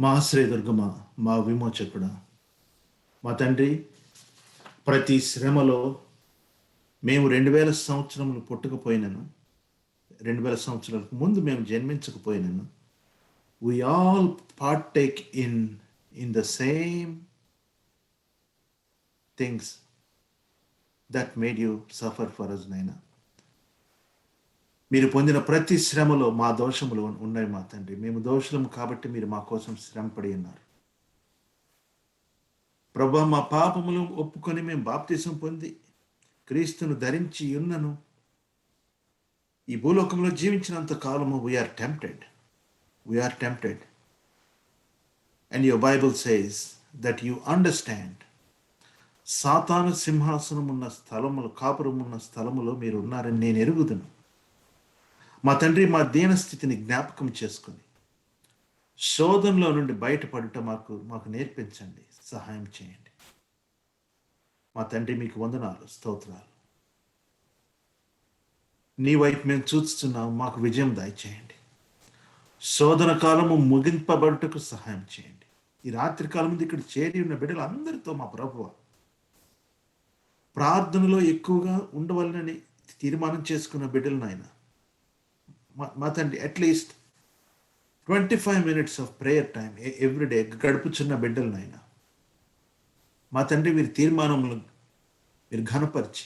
మా ఆశ్రయదుర్గమా, మా విమోచకుడా, మా తండ్రి, ప్రతి శ్రమలో మేము 2000 సంవత్సరములు పుట్టకపోయినను, 2000 సంవత్సరాలకు ముందు మేము జన్మించకపోయినను, we all partake in the same things that made you suffer for us, నాయన. మీరు పొందిన ప్రతి శ్రమలో మా దోషములు ఉన్నాయి మా తండ్రి. మేము దోషులం కాబట్టి మీరు మా కోసం శ్రమపడి ఉన్నారు. ప్రభా, మా పాపములు ఒప్పుకొని మేము బాప్తిసం పొంది క్రీస్తును ధరించి ఉన్నను ఈ భూలోకంలో జీవించినంత కాలము we're tempted and your Bible says that you understand. సాతాను సింహాసనం ఉన్న స్థలములు, కాపురం ఉన్న స్థలములో మీరు ఉన్నారని నేను ఎరుగుదును. మా తండ్రి, మా దీనస్థితిని జ్ఞాపకం చేసుకుని శోధనలో నుండి బయటపడుట మాకు నేర్పించండి, సహాయం చేయండి. మా తండ్రి, మీకు వందనాలు, స్తోత్రాలు. నీ వైపు మేము చూస్తున్నాము, మాకు విజయం దయచేయండి. శోధన కాలము ముగింపబడుటకు సహాయం చేయండి. ఈ రాత్రి కాలం ఇక్కడ చేరి ఉన్న బిడ్డలు అందరితో మా ప్రభువ ప్రార్థనలో ఎక్కువగా ఉండవాలని తీర్మానం చేసుకున్న బిడ్డలు నాయన, మా తండ్రి, at least 25 minutes of prayer time everyday గడుపుచున్న బిడ్డలు నాయన, మా తండ్రి, వీరి తీర్మానములు మీరు ఘనపరిచి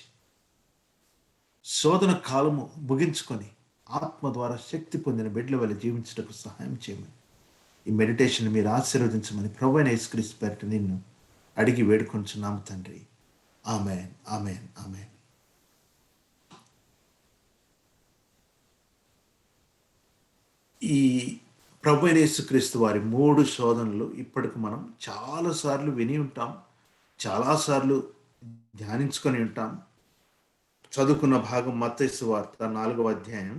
శోధన కాలము ముగించుకొని ఆత్మ ద్వారా శక్తి పొందిన బిడ్డల వల్ల జీవించటకు సహాయం చేయమని, ఈ మెడిటేషన్ మీరు ఆశీర్వదించమని ప్రభువైన యేసుక్రీస్తు పేరిట నిన్ను అడిగి వేడుకొంచున్నాము తండ్రి. ఆమేన్, ఆమేన్, ఆమేన్. ఈ ప్రభువైన యేసుక్రీస్తు వారి 3 శోధనలు ఇప్పటికి మనం చాలాసార్లు విని ఉంటాం, చాలాసార్లు ధ్యానించుకొని ఉంటాం. చదువుకున్న భాగం మత్తయి సువార్త 4వ అధ్యాయం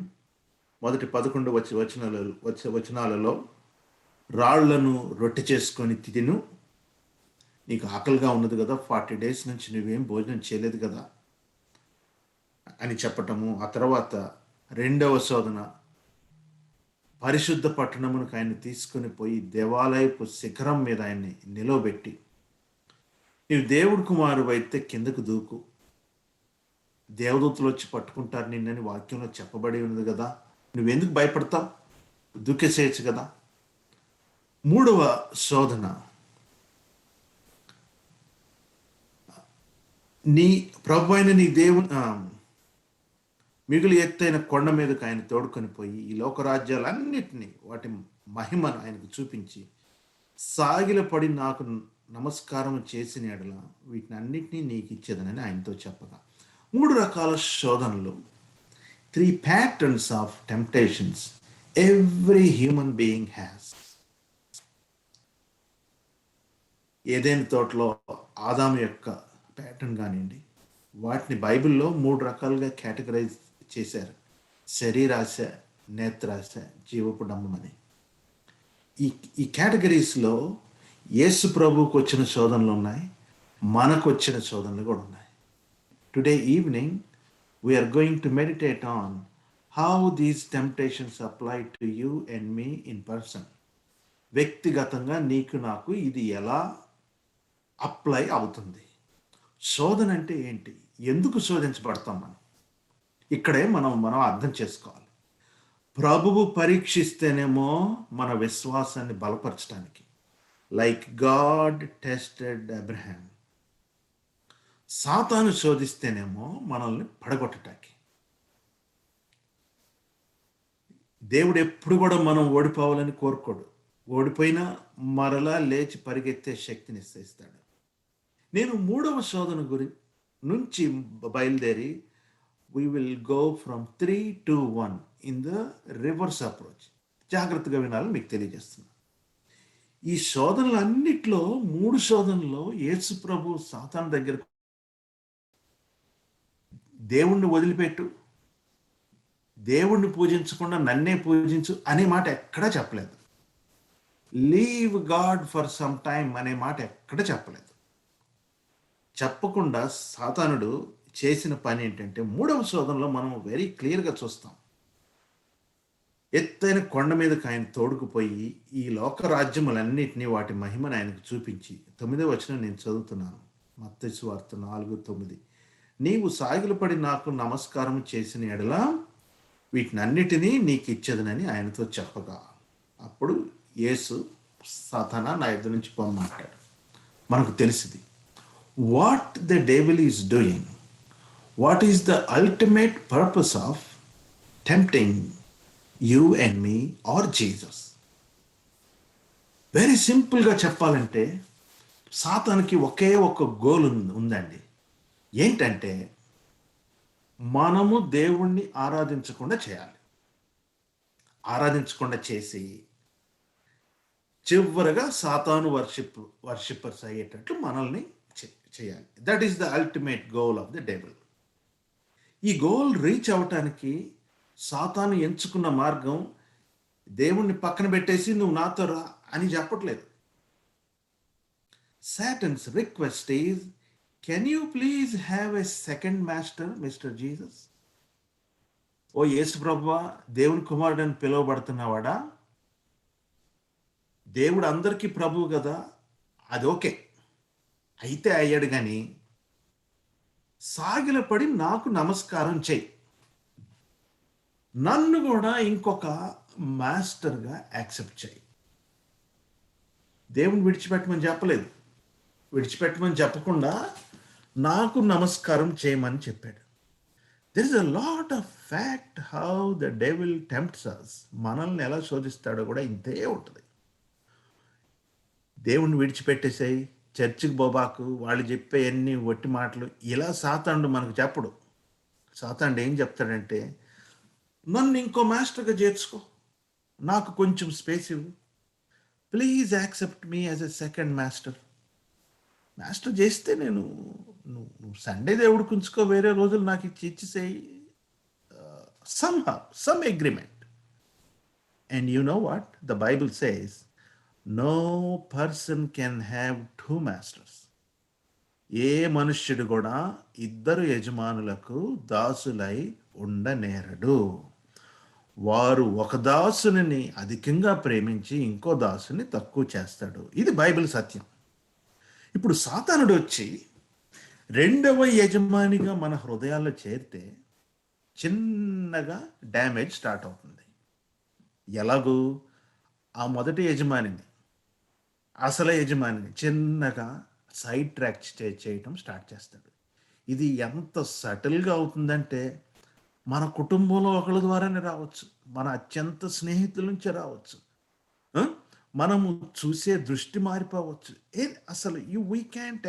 మొదటి 11 వచనాలలో రాళ్లను రొట్టె చేసుకొని తిను, నీకు ఆకలిగా ఉన్నది కదా, 40 days నుంచి నువ్వేం భోజనం చేయలేదు కదా అని చెప్పటము. ఆ తర్వాత 2వ శోధన, పరిశుద్ధ పట్టణమునకు ఆయన్ని తీసుకుని పోయి దేవాలయపు శిఖరం మీద ఆయన్ని నిలవబెట్టి, నీవు దేవుడు కుమారుడు అయితే కిందకు దూకు, దేవదూతలు వచ్చి పట్టుకుంటారు నిన్నని వాక్యంలో చెప్పబడి ఉన్నది కదా, నువ్వెందుకు భయపడతావు, దూకేసేయచ్చు కదా. 3వ శోధన, నీ ప్రభు అయిన నీ దేవుని మిగులు ఎత్తైన కొండ మీదకు ఆయన తోడుకొని పోయి ఈ లోకరాజ్యాలన్నిటినీ వాటి మహిమను ఆయనకు చూపించి సాగిలపడి నాకు నమస్కారం చేసిన ఎడల వీటిని అన్నిటినీ నీకు ఇచ్చేదనని ఆయనతో చెప్పగా, 3 రకాల శోధనలు, 3 patterns of temptations every human being has. ఏదైనా తోటలో ఆదాము యొక్క ప్యాటర్న్ కానివ్వండి, వాటిని బైబిల్లో 3 రకాలుగా కేటగరైజ్ చేశారు: శరీరాశ, నేత్రాశ, జీవపు డమ్మని. ఈ కేటగిరీస్లో యేసు ప్రభువుకు వచ్చిన శోధనలు ఉన్నాయి, మనకు వచ్చిన శోధనలు కూడా ఉన్నాయి. Today evening we're going to meditate on how these temptations apply to you and me in person. వ్యక్తిగతంగా నీకు నాకు ఇది ఎలా అప్లై అవుతుంది. శోధన అంటే ఏంటి, ఎందుకు శోధించబడతాం మనం, ఇక్కడే మనం అర్థం చేసుకోవాలి. ప్రభువు పరీక్షిస్తేనేమో మన విశ్వాసాన్ని బలపరచడానికి, లైక్ గాడ్ టెస్టెడ్ అబ్రహాం. సాతాను శోధిస్తేనేమో మనల్ని పడగొట్టడానికి. దేవుడు ఎప్పుడు కూడా మనం ఓడిపోవాలని కోరుకోడు. ఓడిపోయినా మరలా లేచి పరిగెత్తే శక్తిని ఇస్తాడు. నేను 3వ శోధన నుంచి బయలుదేరి we will go from 3 to 1 in the reverse approach. జాగ్రత్తగా వినాలని మీకు తెలియజేస్తున్నా. ఈ శోధనలన్నిట్లో 3 శోధనలో యేసు ప్రభు సాతాను దగ్గర దేవుణ్ణి వదిలిపెట్టు, దేవుణ్ణి పూజించకుండా నన్నే పూజించు అనే మాట ఎక్కడా చెప్పలేదు. Leave God for some time అనే మాట ఎక్కడ చెప్పలేదు. చెప్పకుండా సాతానుడు చేసిన పని ఏంటంటే 3వ శోధనలో మనం వెరీ క్లియర్గా చూస్తాం. ఎత్తైన కొండ మీదకి ఆయన తోడుకుపోయి ఈ లోక రాజ్యములన్నిటినీ వాటి మహిమను ఆయనకు చూపించి 9వ వచనం నేను చదువుతున్నాను. మత్తయి సువార్త 4:9. నీవు సాగిలపడి నాకు నమస్కారం చేసిన ఎడల వీటినన్నిటినీ నీకు ఇచ్చేదనని ఆయనతో చెప్పగా, అప్పుడు యేసు సాతానా నా ఎదురు నుంచి పొమ్మంటాడు. మనకు తెలిసింది what the devil is doing, what is the ultimate purpose of tempting you and me or Jesus. Very సింపుల్గా చెప్పాలంటే సాతానికి ఒకే ఒక గోల్ ఉందండి. ఏంటంటే మనము దేవుణ్ణి ఆరాధించకుండా చేయాలి. ఆరాధించకుండా చేసి చివరగా సాతాను వర్షిప్పర్స్ అయ్యేటట్లు మనల్ని చేయాలి. That is the ultimate goal of the devil. ఈ గోల్ రీచ్ అవ్వటానికి సాతాను ఎంచుకున్న మార్గం దేవుణ్ణి పక్కన పెట్టేసి నువ్వు నాతో రా అని చెప్పట్లేదు. Satan's request is, can you please have a second master, Mr. Jesus? ఓ యేసు ప్రభువా, దేవుని కుమారుడు అని పిలువబడుతున్నవాడా? దేవుడు అందరికీ ప్రభువు కదా, అది ఓకే, అయితే అయ్యాడు. కానీ సాగిలపడి నాకు నమస్కారం చేయి, నన్ను కూడా ఇంకొక మాస్టర్గా యాక్సెప్ట్ చేయి. దేవుని విడిచిపెట్టమని చెప్పలేదు. విడిచిపెట్టమని చెప్పకుండా నాకు నమస్కారం చేయమని చెప్పాడు. There is a lot of fact how the devil tempts us. మనల్ని ఎలా శోధిస్తాడో కూడా ఇంతే ఉంటుంది. దేవుణ్ణి విడిచిపెట్టేసాయి, చర్చికి పోబాకు, వాళ్ళు చెప్పే అన్ని ఒట్టి మాటలు, ఇలా సాతాండు మనకు చెప్పడు. సాతాండు ఏం చెప్తాడంటే, నన్ను ఇంకో మాస్టర్గా చేర్చుకో, నాకు కొంచెం స్పేస్ ఇవ్వు, please accept me as a second master. Master చేస్తే నేను నువ్వు సండే దేవుడికి ఉంచుకో, వేరే రోజులు నాకు ఇచ్చేసేయి, some agreement. And you know what the Bible says, no person can have two masters. ఏ మనుష్యుడు కూడా ఇద్దరు యజమానులకు దాసులై ఉండనేరడు. వారు ఒక దాసుని అధికంగా ప్రేమించి ఇంకో దాసుని తక్కువ చేస్తాడు. ఇది బైబిల్ సత్యం. ఇప్పుడు సాతానుడు వచ్చి రెండవ యజమానిగా మన హృదయాల్లో చేరితే చిన్నగా డ్యామేజ్ స్టార్ట్ అవుతుంది. ఎలాగూ ఆ మొదటి యజమానిని, అసలు యజమానిని చిన్నగా సైడ్ ట్రాక్ చేయటం స్టార్ట్ చేస్తాడు. ఇది ఎంత సటిల్గా అవుతుందంటే మన కుటుంబంలో ఒకరి ద్వారానే రావచ్చు, మన అత్యంత స్నేహితుల నుంచే రావచ్చు, మనము చూసే దృష్టి మారిపోవచ్చు. అసలు వీ క్యాంట్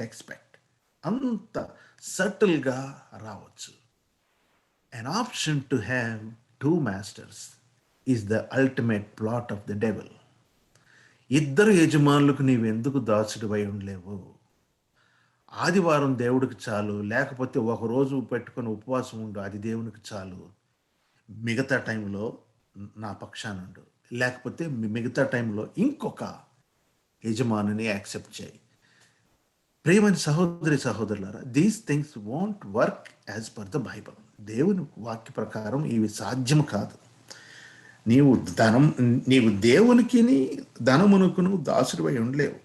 ఎక్స్పెక్ట్ అంత సటిల్గా రావచ్చు. An option to have two masters is the ultimate plot of the devil. ఇద్దరు యజమానులకు నీవు ఎందుకు దాసుడివై ఉండలేవు? ఆదివారం దేవుడికి చాలు, లేకపోతే ఒకరోజు పెట్టుకొని ఉపవాసం ఉండు, అది దేవునికి చాలు. మిగతా టైంలో నా పక్షానుండు, లేకపోతే మిగతా టైంలో ఇంకొక యజమానిని యాక్సెప్ట్ చేయి. ప్రియమైన సహోదరులారా, these things won't work as per the Bible. దేవుని వాక్య ప్రకారం ఇవి సాధ్యం కాదు. నీవు దేవునికి ధనమునకును దాసుడివై ఉండలేవు.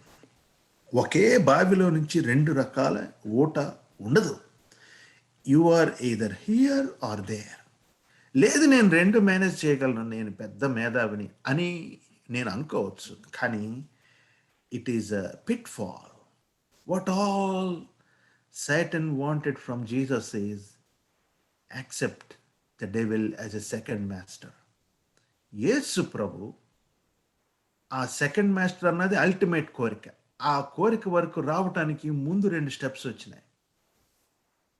ఒకే బావిలో నుంచి రెండు రకాల ఊట ఉండదు. You are either here or there. లేదు నేను రెండు మేనేజ్ చేయగలను, నేను పెద్ద మేధావిని అని నేను అనుకోవచ్చు, కానీ it is a pitfall. What all Satan wanted from Jesus is accept the devil as a second master. యేసు ప్రభు ఆ సెకండ్ మాస్టర్ అన్నది అల్టిమేట్ కోరిక. ఆ కోరిక వరకు రావటానికి ముందు రెండు స్టెప్స్ వచ్చినాయి.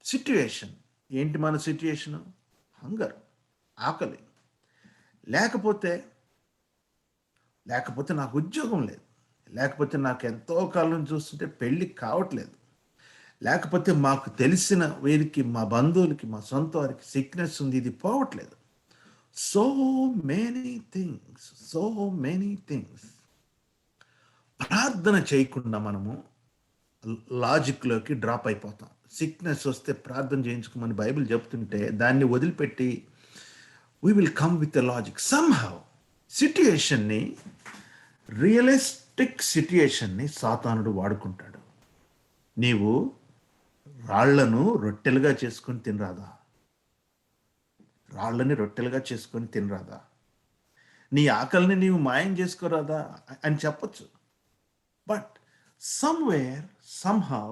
సిట్యుయేషన్ ఏంటి? మన సిట్యుయేషను హంగర్, ఆకలి. లేకపోతే నాకు ఉద్యోగం లేదు, లేకపోతే నాకు ఎంతో కాలం చూస్తుంటే పెళ్ళి కావట్లేదు, లేకపోతే మాకు తెలిసిన వీరికి, మా బంధువులకి, మా సొంత వారికి సిక్నెస్ ఉంది, ఇది పోవట్లేదు. So many things. ప్రార్థన చేయకుండా మనము లాజిక్లోకి డ్రాప్ అయిపోతాం. సిక్నెస్ వస్తే ప్రార్థన చేయించుకోమని బైబిల్ చెప్తుంటే దాన్ని వదిలిపెట్టి we will come with a logic somehow. సిట్యుయేషన్ని, రియలిస్టిక్ సిట్యుయేషన్ని సాతానుడు వాడుకుంటాడు. నీవు రాళ్లను రొట్టెలుగా చేసుకొని తినరాదా? రాళ్ళని రొట్టెలుగా చేసుకొని తినరాదా? నీ ఆకలిని నీవు మాయం చేసుకోరాదా అని చెప్పచ్చు. బట్ సమ్వేర్ సమ్హౌ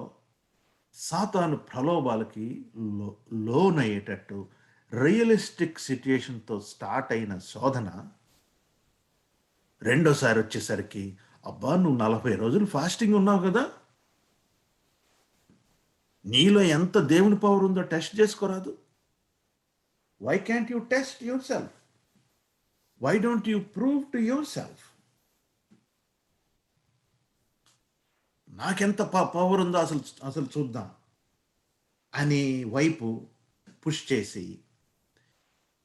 సాతాను ప్రలోభాలకి లోనయ్యేటట్టు రియలిస్టిక్ సిట్యుయేషన్తో స్టార్ట్ అయిన శోధన రెండోసారి వచ్చేసరికి, అబ్బా నువ్వు 40 రోజులు ఫాస్టింగ్ ఉన్నావు కదా, నీలో ఎంత దేవుని పవర్ ఉందో టెస్ట్ చేసుకోరాదు? Why can't you test yourself? Why don't you prove to yourself? నాకెంత పవర్ ఉందో అసలు అసలు చూద్దాం అని వైపు పుష్ చేసి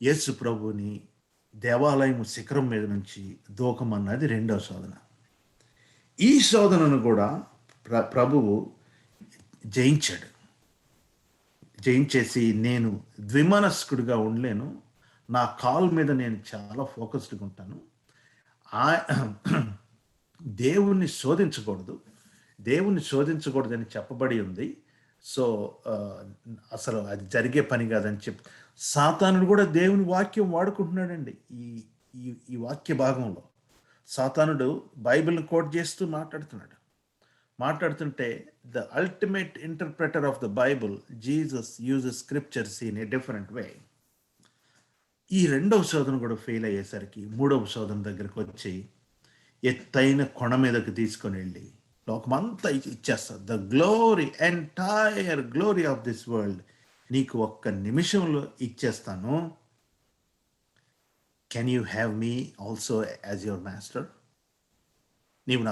యేసు ప్రభుని దేవాలయం శిఖరం మీద నుంచి దూకమన్నది రెండవ శోధన. ఈ శోధనను కూడా ప్రభువు జయించాడు. జయించేసి, నేను ద్విమనస్కుడిగా ఉండలేను, నా కాల్ మీద నేను చాలా ఫోకస్డ్గా ఉంటాను, దేవుణ్ణి శోధించకూడదు, దేవుణ్ణి శోధించకూడదని చెప్పబడి ఉంది. సో అసలు అది జరిగే పని కాదని చెప్పి సాతానుడు కూడా దేవుని వాక్యం వాడుకుంటున్నాడండి. ఈ ఈ వాక్య భాగంలో సాతానుడు బైబిల్ని కోట్ చేస్తూ మాట్లాడుతుంటే the ultimate interpreter of the Bible Jesus uses scriptures in a different way. ఈ రెండవ శోధన కూడా ఫెయిల్ అయ్యేసరికి మూడవ శోధన దగ్గరకు వచ్చి ఎత్తైన కొన మీదకి తీసుకొని వెళ్ళి లోకమంతా ఇచ్చేస్తారు. The glory, entire glory of this world నీకు ఒక్క నిమిషంలో ఇచ్చేస్తాను. Can you have me also as your master? నీవు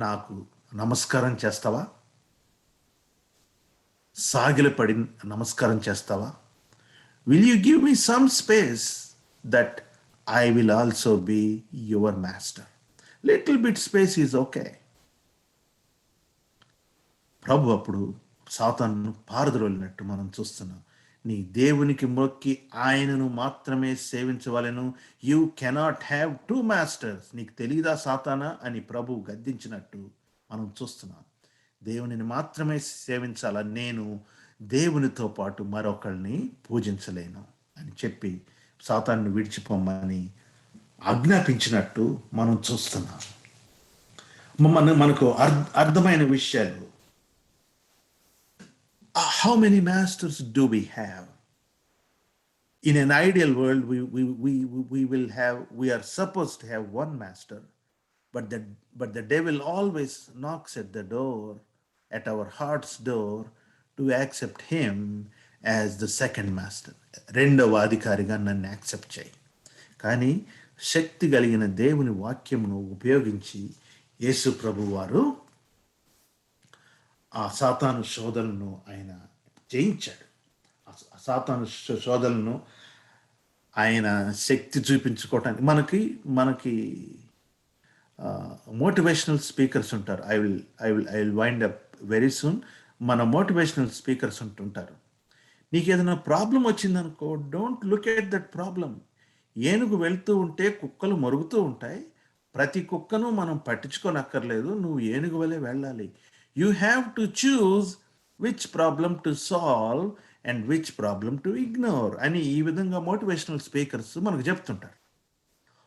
నాకు నమస్కారం చేస్తావా? సాగిలపడి నమస్కారం చేస్తావా? Will you give me some space that I will also be your master? Little bit space is okay. ప్రభు అప్పుడు సాతాను పారద్రోలినట్టు మనం చూస్తున్నాం. నీ దేవునికి మొక్కి ఆయనను మాత్రమే సేవించవలెను, you cannot have two masters. నీకు తెలీదా సాతానా అని ప్రభు గద్దించినట్టు మనం చూస్తున్నాం. దేవునిని మాత్రమే సేవించాల, నేను దేవునితో పాటు మరొకరిని పూజించలేను అని చెప్పి సాతాన్ని విడిచిపోమ్మని ఆజ్ఞాపించినట్టు మనం చూస్తున్నాం. మనకు అర్థమైన విషయాలు. How many masters do we have? In an ideal world, we are supposed to have one master, but the devil always knocks at the door, at our heart's door, to accept him as the second master. రెండవ అధికారిగా నన్ను accept చేయి. కానీ శక్తి కలిగిన దేవుని వాక్యమును ఉపయోగించి యేసు ప్రభు వారు ఆ సాతాను శోధనను ఆయన జయించాడు. ఆ సాతాను శోధనను ఆయన శక్తి చూపించుకోవటానికి మనకి మోటివేషనల్ స్పీకర్స్ ఉంటారు. I will wind up very soon. మన మోటివేషనల్ స్పీకర్స్ ఉంటుంటారు. నీకు ఏదైనా ప్రాబ్లం వచ్చిందనుకో, don't look at that problem. ఏనుగు వెళ్తూ ఉంటే కుక్కలు మరుగుతూ ఉంటాయి. ప్రతి కుక్కను మనం పట్టించుకోనక్కర్లేదు, నువ్వు ఏనుగు వలె వెళ్ళాలి. You have to choose which problem to solve and which problem to ignore అని ఈ విధంగా మోటివేషనల్ స్పీకర్స్ మనకు చెప్తుంటారు.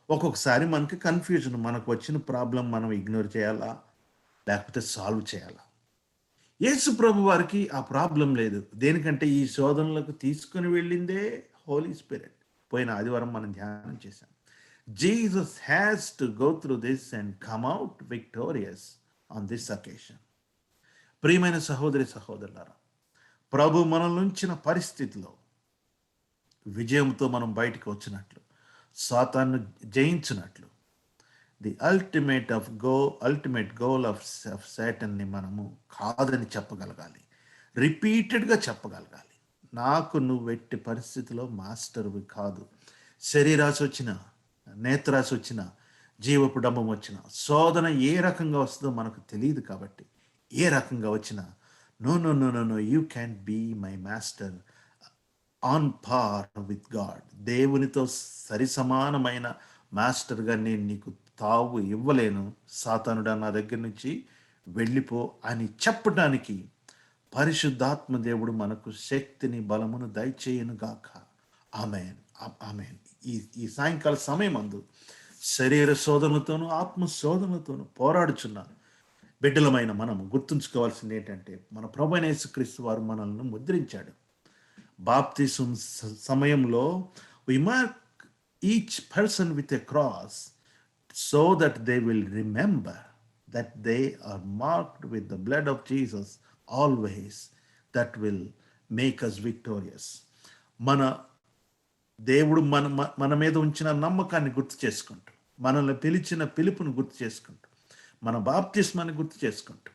ఒక్కొక్కసారి మనకి కన్ఫ్యూజన్, మనకు వచ్చిన ప్రాబ్లం మనం ఇగ్నోర్ చేయాలా లేకపోతే సాల్వ్ చేయాలా? యేసు ప్రభు వారికి ఆ ప్రాబ్లం లేదు. దేనికంటే ఈ శోధనలకు తీసుకుని వెళ్ళిందే హోలీ స్పిరిట్. పోయిన ఆదివారం మనం ధ్యానం చేశాం. Jesus has to go through this and come out victorious on this occasion. ప్రియమైన సహోదరులారా, ప్రభు మనల్ని ఉంచిన పరిస్థితిలో విజయంతో మనం బయటికి వచ్చినట్లు, సాతాను జయించినట్లు, ది అల్టిమేట్ గోల్ ఆఫ్ సాటన్ని మనము కాదని చెప్పగలగాలి, రిపీటెడ్గా చెప్పగలగాలి. నాకు నువ్వు ఎట్టి పరిస్థితిలో మాస్టర్వి కాదు. శరీరాశ వచ్చిన, నేత్రాశ వచ్చిన, జీవపు డంబం వచ్చిన, శోధన ఏ రకంగా వస్తుందో మనకు తెలియదు. కాబట్టి ఏ రకంగా వచ్చినా, no, you can be my master. On par with God. దేవునితో సరి సమానమైన మాస్టర్గా నేను నీకు తావు ఇవ్వలేను, సాతానుడా నా దగ్గర నుంచి వెళ్ళిపో అని చెప్పడానికి పరిశుద్ధాత్మ దేవుడు మనకు శక్తిని బలమును దయచేయను గాక. ఆమెన్. ఆమెన్. ఈ ఈ సాయంకాల సమయమందు శరీర శోధనలతోనూ ఆత్మ శోధనలతోనూ పోరాడుచున్న బిడ్డలమైన మనము గుర్తుంచుకోవాల్సింది ఏంటంటే, మన ప్రభువైన యేసుక్రీస్తు వారు మనల్ని ముద్రించాడు. బాప్తిసం సమయంలో we mark each person with a cross so that they will remember that they are marked with the blood of Jesus always. That will make us victorious. మన దేవుడు మన మీద ఉంచిన నమ్మకాన్ని గుర్తు చేసుకుంటూ, మనల్ని పిలిచిన పిలుపును గుర్తు చేసుకుంటూ, మన బాప్తిస్మాన్ని గుర్తు చేసుకుంటూ,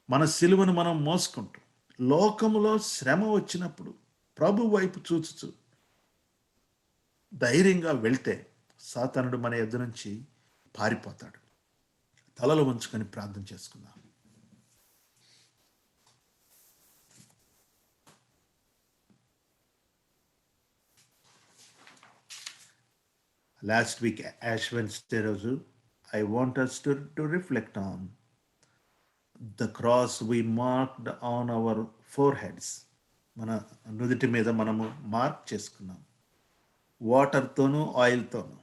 మన సిలువను మనం మోసుకుంటూ, లోకములో శ్రమ వచ్చినప్పుడు ప్రభు వైపు చూచుచు ధైర్యంగా వెళ్తే సాతానుడు మన ఎదురు నుంచి పారిపోతాడు. తలలు వంచుకొని ప్రార్థన చేసుకుందాం. Last week, Ash Wednesday రోజు, I want us to reflect on the cross we marked on our foreheads. మన నుదిటి మీద మనము మార్క్ చేసుకున్నాం, వాటర్తోనూ ఆయిల్తోనూ,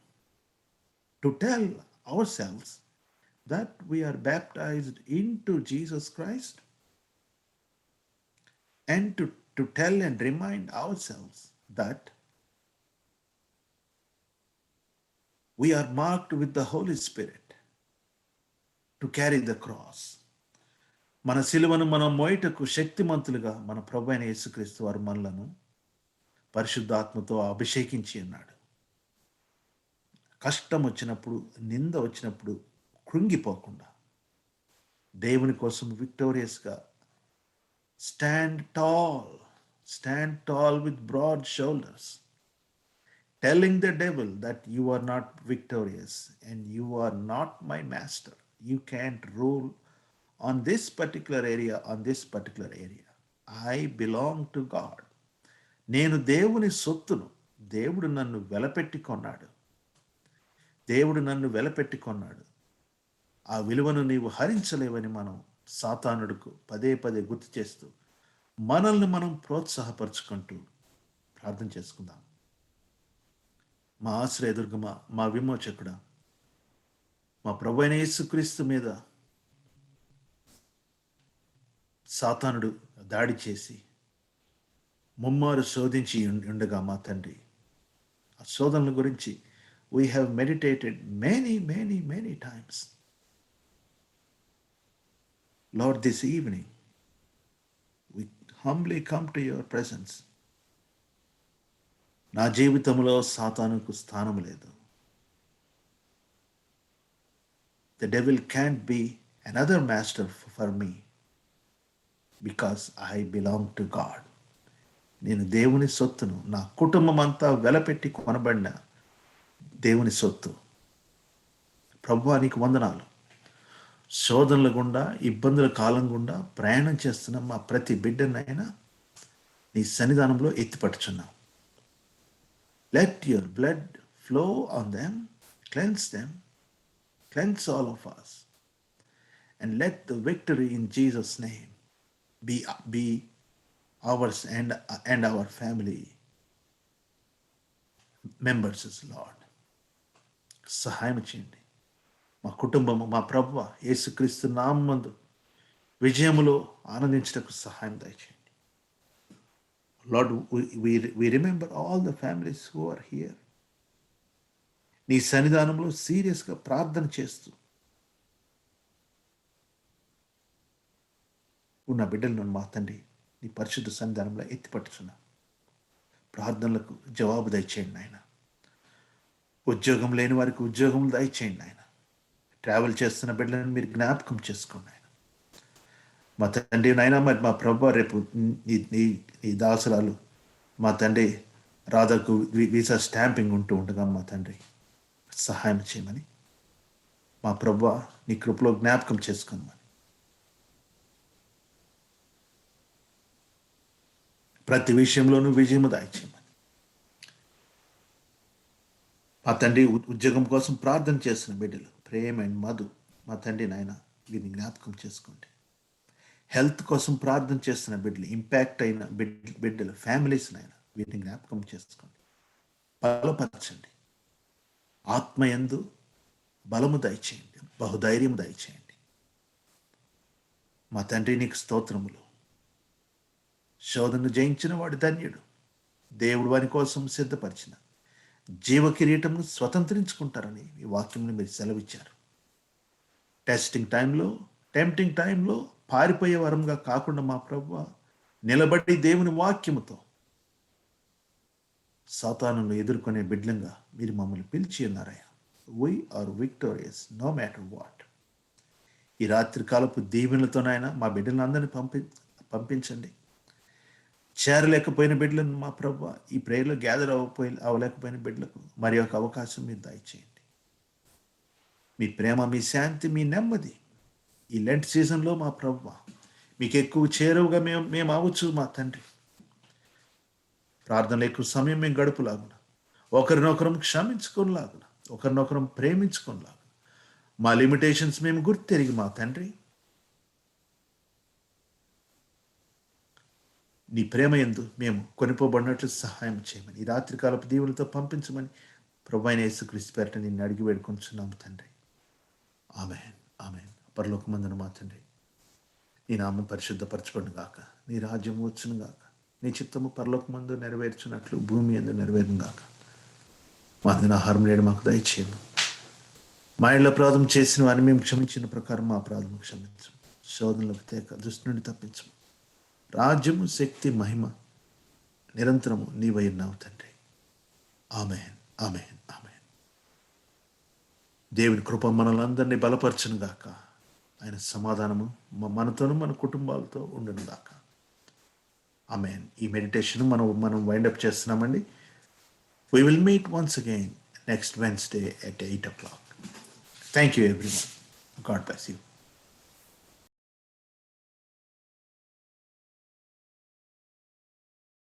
to tell ourselves that we are baptised into Jesus Christ and to tell and remind ourselves that we are marked with the Holy Spirit to carry the cross. మన సిలువను మనం మోయటకు శక్తిమంతులుగా మన ప్రభువైన యేసుక్రీస్తు వారు మనలను పరిశుద్ధాత్మతో అభిషేకించి ఉన్నాడు. కష్టం వచ్చినప్పుడు, నింద వచ్చినప్పుడు కృంగిపోకుండా దేవుని కోసం విక్టోరియస్గా stand tall with broad shoulders, telling the devil that you are not victorious and you are not my master. You can't rule on this particular area, I belong to God. నేను దేవుని సొత్తును. దేవుడు నన్ను వెలపెట్టుకున్నాడు. ఆ విలువను నీవు హరించలేవని మనం సాతానుడుకు పదే పదే గుర్తు చేస్తూ మనల్ని మనం ప్రోత్సాహపరుచుకుంటూ ప్రార్థన చేసుకుందాం. మా ఆశ్రయదుర్గమా, మా విమోచకుడా, మా ప్రభువైన యేసుక్రీస్తు మీద సాతానుడు దాడి చేసి ముమ్మారు శోధించి ఉండగా మా తండ్రి, ఆ శోధనల గురించి we have meditated many times. Lord, this evening we humbly come to your presence. నా జీవితంలో సాతానుకు స్థానం లేదు. The devil can't be another master for me because I belong to God. నేను దేవుని సొత్తును. నా కుటుంబం అంతా వెలపెట్టి కొనబడిన దేవుని సొత్తు. ప్రభువా, నీకు వందనాలు. శోధనల గుండా, ఇబ్బందుల కాలం గుండా ప్రయాణం చేస్తున్న మా ప్రతి బిడ్డనైనా నీ సన్నిధానంలో ఎత్తిపట్టుచున్నాం. Let your blood flow on them, cleanse all of us, and let the victory in Jesus' name be ours and our family members, Lord. సహాయం చేయండి. మా కుటుంబము, మా ప్రభువా యేసుక్రీస్తు నామమునందు విజయములో ఆనందించటకు సహాయం దయచేయండి. Lord, we remember all the families who are here. నీ సన్నిధానంలో సీరియస్గా ప్రార్థన చేస్తూ ఉన్న బిడ్డలను మా తండ్రి నీ పరిశుద్ధ సన్నిధానంలో ఎత్తిపట్టుచున్నా. ప్రార్థనలకు జవాబు దయచేయండి నాయన. ఉద్యోగం లేని వారికి ఉద్యోగం దయచేయండి నాయన. ట్రావెల్ చేస్తున్న బిడ్డలను మీరు జ్ఞాపకం చేసుకోండి నాయన. మా తండ్రి నాయన, మరి మా ప్రభు రేపు నీ దాసురాలు మా తండ్రి రాధకు వీసా స్టాంపింగ్ ఉంటూ ఉండగా మా తండ్రి సహాయం చేయమని మా ప్రభు నీ కృపలో జ్ఞాపకం చేసుకోమని ప్రతి విషయంలోనూ విజయము దాయిచేయమని. మా తండ్రి ఉద్యోగం కోసం ప్రార్థన చేస్తున్న బిడ్డలు ప్రేమ్ అండ్ మధు, మా తండ్రి నాయన వీరిని జ్ఞాపకం చేసుకోండి. హెల్త్ కోసం ప్రార్థన చేస్తున్న బిడ్డలు, ఇంపాక్ట్ అయిన బిడ్డలు, ఫ్యామిలీస్ నాయన వీరిని జ్ఞాపకం చేసుకోండి, బలపరచండి. ఆత్మయందు బలము దయచేయండి, బహుధైర్యము దయచేయండి. మా తండ్రి నీకు స్తోత్రములు. శోధనను జయించిన వాడు ధన్యుడు. దేవుడు వారి కోసం సిద్ధపరిచిన జీవ కిరీటమును స్వతంత్రించుకుంటారని ఈ వాక్యంలో మీరు సెలవిచ్చారు. టెంప్టింగ్ టైంలో పారిపోయే వరంగా కాకుండా మా ప్రభువా నిలబడి దేవుని వాక్యముతో సాతానును ఎదుర్కొనే బిడ్డలంగా మీరు మమ్మల్ని పిలిచి ఉన్నారయ్యా. We are victorious no matter what. ఈ రాత్రి కాలపు దీవెనలతోనైనా మా బిడ్డలందరినీ పంపించండి. చేరలేకపోయిన బిడ్డలను మా ప్రభువా ఈ ప్రేయర్లో గ్యాదర్ అవ్వలేకపోయిన బిడ్డలకు మరి ఒక అవకాశం మీరు దయచేయండి. మీ ప్రేమ, మీ శాంతి, మీ నెమ్మది ఈ లెంట్ సీజన్లో మా ప్రభువా మీకు ఎక్కువ చేరువుగా మేము అవ్వచ్చు మా తండ్రి. ప్రార్థనలో ఎక్కువ సమయం మేము గడుపులాగున, ఒకరినొకరం క్షమించుకోలాగున, ఒకరినొకరం ప్రేమించుకోలాగున, మా లిమిటేషన్స్ మేము గుర్తెరిగి మా తండ్రి నీ ప్రేమ యందు మేము కొనిపోబడినట్లు సహాయం చేయమని ఈ రాత్రికాలపు దీవులతో పంపించమని ప్రభువైన యేసుక్రీస్తు పేరిట నిన్ను అడిగి వేడుకొంచున్నాము తండ్రి. ఆమేన్, ఆమేన్. పరలోకమందున మా తండ్రి, నీ నామం పరిశుద్ధపరచబడును గాక, నీ రాజ్యం వచ్చును గాక, నీ చిత్తము పరలోకమందు నెరవేర్చున్నట్లు భూమి యందు నెరవేరును గాక. మా దిన ఆహారం నేడు మాకు దయచేయము. మా ఇళ్ళ అపరాధం చేసిన వారిని మేము క్షమించిన ప్రకారం మా అపరాధం క్షమించము. శోధనలకు తేక దుష్టు నుండి తప్పించము. రాజ్యము, శక్తి, మహిమ నిరంతరము నీవై ఉన్నావు తండ్రి. ఆమేన్, ఆమేన్, ఆమేన్. దేవుని కృప మనలందరినీ బలపరచును గాక. ఆయన సమాధానము మనతోనూ మన కుటుంబాలతో ఉండును గాక. ఆమేన్. ఈ మెడిటేషన్ మనం వైండప్ చేస్తున్నామండి. We will meet once again next Wednesday at 8 o'clock. Thank you everyone. God bless you.